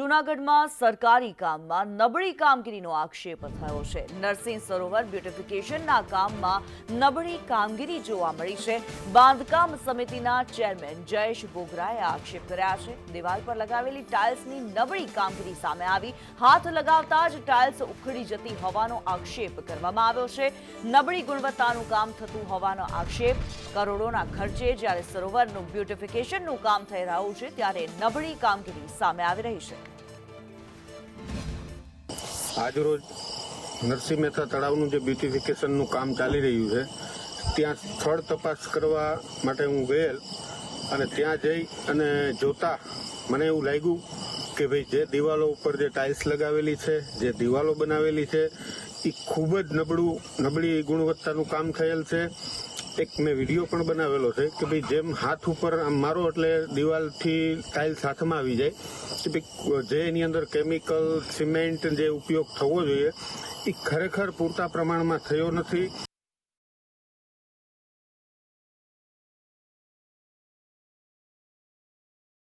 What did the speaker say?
જૂનાગઢમાં સરકારી કામમાં નબળી કામગીરીનો આક્ષેપ થયો છે। નરસિંહ સરોવર બ્યુટિફિકેશનના કામમાં નબળી કામગીરી જોવા મળી છે। બાંધકામ સમિતિના ચેરમેન જયેશ બોગરાએ આક્ષેપ કર્યા છે। દિવાલ પર લગાવેલી ટાઇલ્સની નબળી કામગીરી સામે આવી। હાથ લગાવતા જ ટાઇલ્સ ઉખડી જતી હોવાનો આક્ષેપ કરવામાં આવ્યો છે। નબળી ગુણવત્તાનું કામ થતું હોવાનો આક્ષેપ। કરોડોના ખર્ચે જ્યારે સરોવરનું બ્યુટિફિકેશનનું કામ થઈ રહ્યું છે ત્યારે નબળી કામગીરી સામે આવી રહી છે। આજરોજ નરસિંહ મહેતા તળાવનું જે બ્યુટિફિકેશનનું કામ ચાલી રહ્યું છે ત્યાં સ્થળ તપાસ કરવા માટે હું ગયેલ અને ત્યાં જઈ અને જોતા મને એવું લાગ્યું કે ભાઈ જે દિવાલો ઉપર જે ટાઇલ્સ લગાવેલી છે, જે દિવાલો બનાવેલી છે એ ખૂબ જ નબળી ગુણવત્તાનું કામ થયેલ છે। એક મેં વિડીયો પણ બનાવેલો છે કે ભાઈ જેમ હાથ ઉપર આમ મારો એટલે દિવાલથી ટાઇલ્સ હાથમાં આવી જાય કે ભાઈ જે એની અંદર કેમિકલ સિમેન્ટ જે ઉપયોગ થવો જોઈએ એ ખરેખર પૂરતા પ્રમાણમાં થયો નથી।